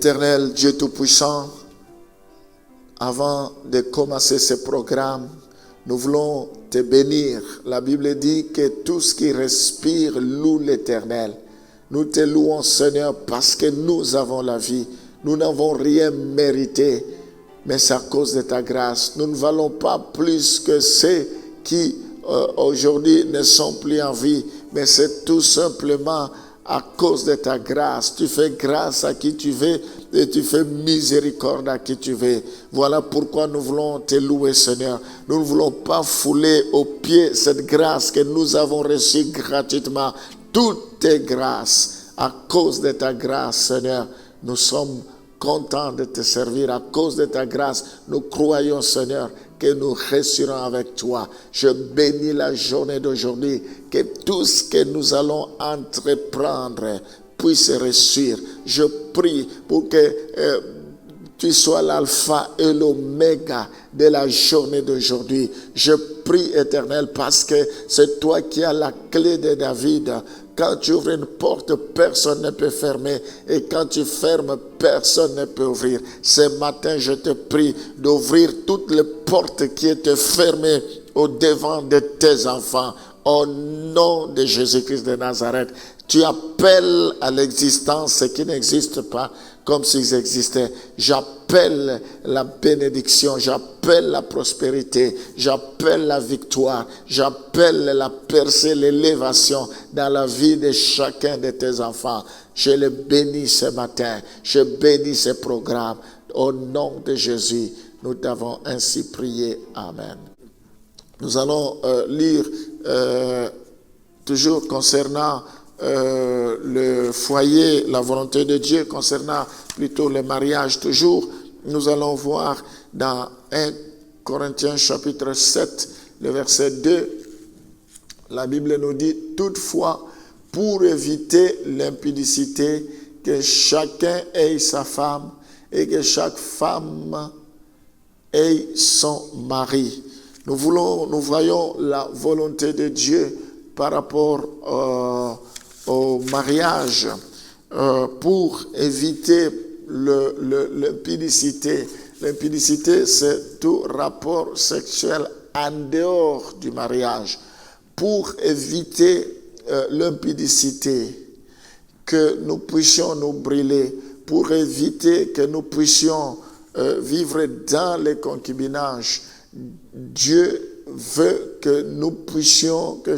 Éternel Dieu Tout-Puissant, avant de commencer ce programme, nous voulons te bénir. La Bible dit que tout ce qui respire loue l'Éternel. Nous te louons, Seigneur, parce que nous avons la vie. Nous n'avons rien mérité, mais c'est à cause de ta grâce. Nous ne valons pas plus que ceux qui aujourd'hui ne sont plus en vie, mais c'est tout simplement à cause de ta grâce. Tu fais grâce à qui tu veux et tu fais miséricorde à qui tu veux. Voilà pourquoi nous voulons te louer, Seigneur. Nous ne voulons pas fouler aux pieds cette grâce que nous avons reçue gratuitement. Toutes tes grâces, à cause de ta grâce, Seigneur, nous sommes contents de te servir. À cause de ta grâce, nous croyons, Seigneur, que nous resterons avec toi. Je bénis la journée d'aujourd'hui, que tout ce que nous allons entreprendre puisse réussir. Je prie pour que tu sois l'alpha et l'oméga de la journée d'aujourd'hui. Je prie, Éternel, parce que c'est toi qui as la clé de David. Quand tu ouvres une porte, personne ne peut fermer. Et quand tu fermes, personne ne peut ouvrir. Ce matin, je te prie d'ouvrir toutes les portes qui étaient fermées au devant de tes enfants. Au nom de Jésus-Christ de Nazareth, tu appelles à l'existence ce qui n'existe pas comme s'ils existaient. J'appelle la bénédiction, j'appelle la prospérité, j'appelle la victoire, j'appelle la percée, l'élévation dans la vie de chacun de tes enfants. Je les bénis ce matin, je bénis ce programme. Au nom de Jésus, nous t'avons ainsi prié. Amen. Nous allons lire toujours concernant le foyer, la volonté de Dieu, concernant plutôt le mariage toujours. Nous allons voir dans 1 Corinthiens chapitre 7, le verset 2, la Bible nous dit: toutefois, pour éviter l'impudicité, que chacun ait sa femme et que chaque femme ait son mari. Nous voyons la volonté de Dieu par rapport au mariage pour éviter l'impudicité. L'impudicité, c'est tout rapport sexuel en dehors du mariage. Pour éviter l'impudicité, que nous puissions nous brûler, pour éviter que nous puissions vivre dans les concubinages, Dieu veut que nous puissions, que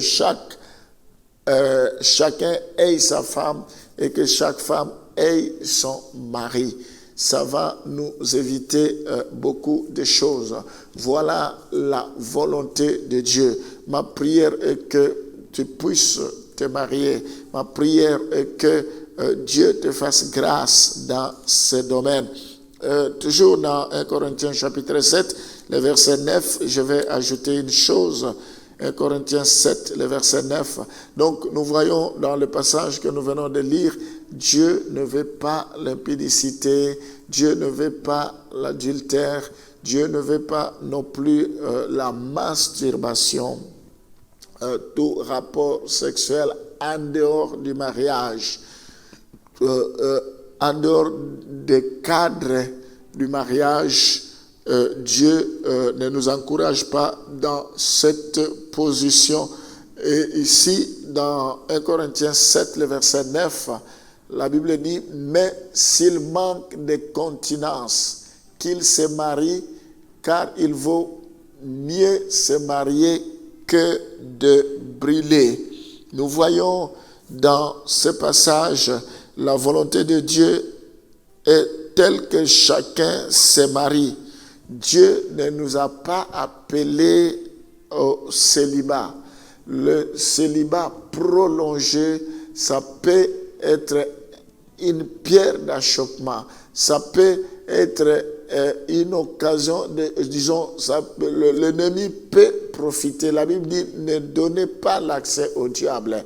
chacun ait sa femme et que chaque femme ait son mari. Ça va nous éviter beaucoup de choses. Voilà la volonté de Dieu. Ma prière est que tu puisses te marier. Ma prière est que Dieu te fasse grâce dans ce domaine. Toujours dans 1 Corinthiens chapitre 7, le verset 9, je vais ajouter une chose. 1 Corinthiens 7, le verset 9. Donc, nous voyons dans le passage que nous venons de lire, Dieu ne veut pas l'impudicité, Dieu ne veut pas l'adultère, Dieu ne veut pas non plus la masturbation, tout rapport sexuel en dehors du mariage, en dehors des cadres du mariage. Dieu ne nous encourage pas dans cette position. Et ici, dans 1 Corinthiens 7, le verset 9, la Bible dit: mais s'il manque de continence, qu'il se marie, car il vaut mieux se marier que de brûler. Nous voyons dans ce passage, la volonté de Dieu est telle que chacun se marie. Dieu ne nous a pas appelés au célibat. Le célibat prolongé, ça peut être une pierre d'achoppement. Ça peut être une occasion l'ennemi peut profiter. La Bible dit: ne donnez pas l'accès au diable.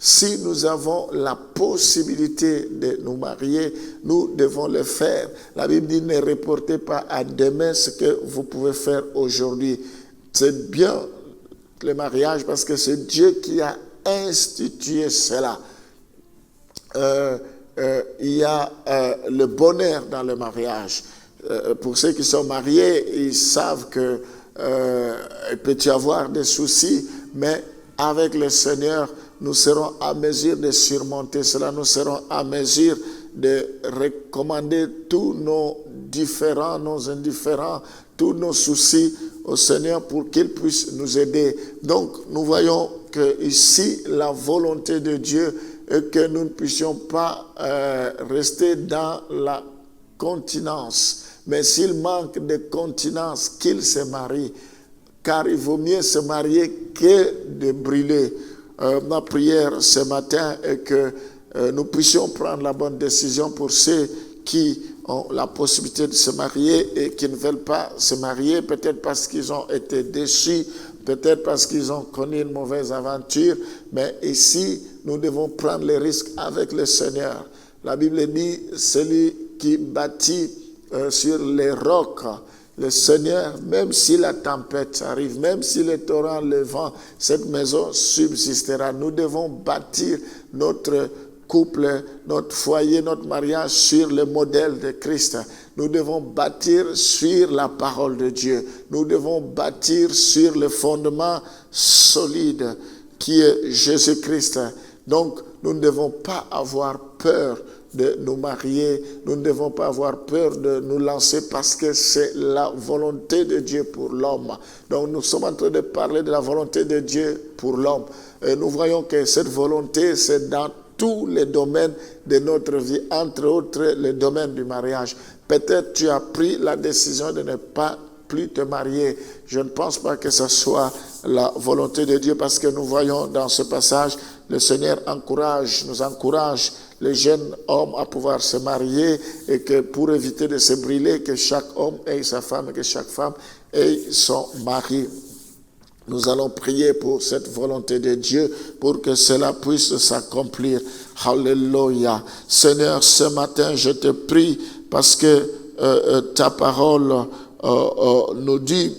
Si nous avons la possibilité de nous marier, nous devons le faire. La Bible dit: ne reportez pas à demain ce que vous pouvez faire aujourd'hui. C'est bien le mariage parce que c'est Dieu qui a institué cela. il y a le bonheur dans le mariage. Pour ceux qui sont mariés, ils savent que il peut y avoir des soucis, mais avec le Seigneur, nous serons à mesure de surmonter cela. Nous serons à mesure de recommander tous nos différends, nos indifférents, tous nos soucis au Seigneur pour qu'il puisse nous aider. Donc, nous voyons que ici, la volonté de Dieu est que nous ne puissions pas rester dans la continence. Mais s'il manque de continence, qu'il se marie, car il vaut mieux se marier que de brûler. Ma prière ce matin est que nous puissions prendre la bonne décision pour ceux qui ont la possibilité de se marier et qui ne veulent pas se marier, peut-être parce qu'ils ont été déçus, peut-être parce qu'ils ont connu une mauvaise aventure, mais ici, nous devons prendre les risques avec le Seigneur. La Bible dit, celui qui bâtit sur les rocs, le Seigneur, même si la tempête arrive, même si le torrent, le vent, cette maison subsistera. Nous devons bâtir notre couple, notre foyer, notre mariage sur le modèle de Christ. Nous devons bâtir sur la parole de Dieu. Nous devons bâtir sur le fondement solide qui est Jésus-Christ. Donc, nous ne devons pas avoir peur de nous marier. Nous ne devons pas avoir peur de nous lancer parce que c'est la volonté de Dieu pour l'homme. Donc, nous sommes en train de parler de la volonté de Dieu pour l'homme. Et nous voyons que cette volonté, c'est dans tous les domaines de notre vie, entre autres le domaine du mariage. Peut-être tu as pris la décision de ne pas plus te marier. Je ne pense pas que ce soit la volonté de Dieu parce que nous voyons dans ce passage, le Seigneur nous encourage les jeunes hommes à pouvoir se marier et que pour éviter de se brûler, que chaque homme ait sa femme et que chaque femme ait son mari. Nous allons prier pour cette volonté de Dieu, pour que cela puisse s'accomplir. Alléluia. Seigneur, ce matin, je te prie parce que ta parole nous dit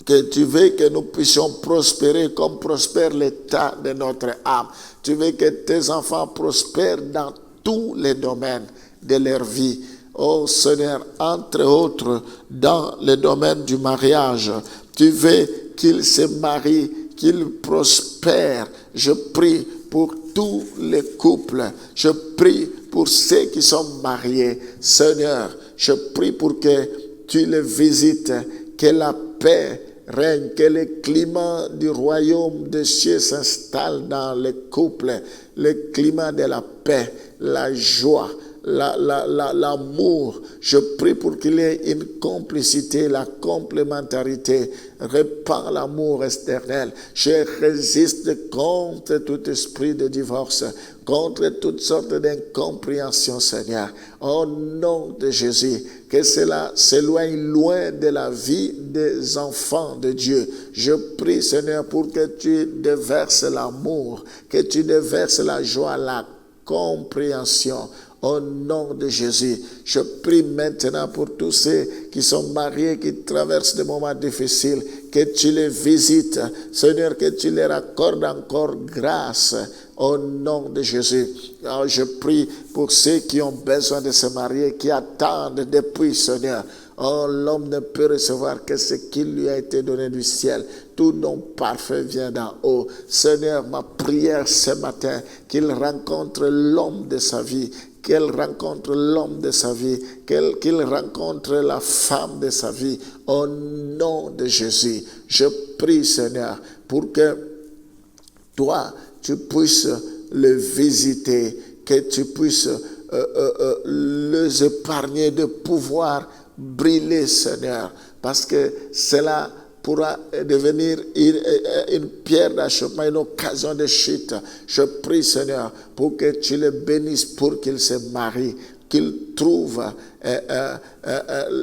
que tu veux que nous puissions prospérer comme prospère l'état de notre âme. Tu veux que tes enfants prospèrent dans tous les domaines de leur vie. Oh Seigneur, entre autres, dans le domaine du mariage, tu veux qu'ils se marient, qu'ils prospèrent. Je prie pour tous les couples. Je prie pour ceux qui sont mariés. Seigneur, je prie pour que tu les visites, que la paix règne, que le climat du royaume des cieux s'installe dans les couples, le climat de la paix, la joie, l'amour. Je prie pour qu'il y ait une complicité, la complémentarité. Répand l'amour éternel. Je résiste contre tout esprit de divorce, contre toutes sortes d'incompréhensions, Seigneur. Au nom de Jésus, que cela s'éloigne loin de la vie des enfants de Dieu. Je prie, Seigneur, pour que tu déverses l'amour, que tu déverses la joie, la compréhension. Au nom de Jésus, je prie maintenant pour tous ceux qui sont mariés, qui traversent des moments difficiles, que tu les visites, Seigneur, que tu leur accordes encore grâce. Au nom de Jésus, alors je prie pour ceux qui ont besoin de se marier, qui attendent depuis, Seigneur. Oh, l'homme ne peut recevoir que ce qui lui a été donné du ciel. Tout don parfait vient d'en haut. Seigneur, ma prière ce matin, qu'il rencontre l'homme de sa vie, qu'elle rencontre l'homme de sa vie, qu'il rencontre la femme de sa vie. Au nom de Jésus, je prie, Seigneur, pour que toi, tu puisses les visiter, que tu puisses les épargner de pouvoir briller, Seigneur, parce que cela pourra devenir une pierre d'achoppement, une occasion de chute. Je prie, Seigneur, pour que tu les bénisses, pour qu'ils se marient, qu'ils trouvent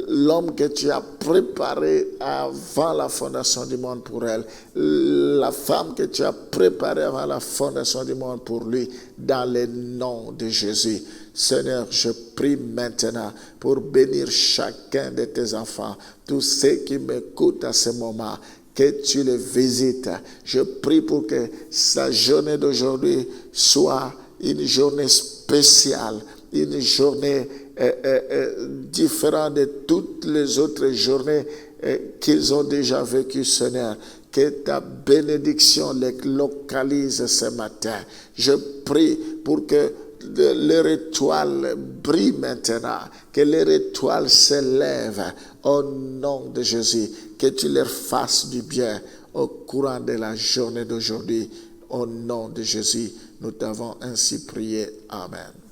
l'homme que tu as préparé avant la fondation du monde pour elle, la femme que tu as préparée avant la fondation du monde pour lui, dans le nom de Jésus. Seigneur, je prie maintenant pour bénir chacun de tes enfants, tous ceux qui m'écoutent à ce moment, que tu les visites. Je prie pour que sa journée d'aujourd'hui soit une journée spéciale, une journée différente de toutes les autres journées qu'ils ont déjà vécues, Seigneur. Que ta bénédiction les localise ce matin. Je prie pour que leur étoile brille maintenant, que leur étoile s'élève au nom de Jésus, que tu leur fasses du bien au courant de la journée d'aujourd'hui. Au nom de Jésus, nous t'avons ainsi prié. Amen.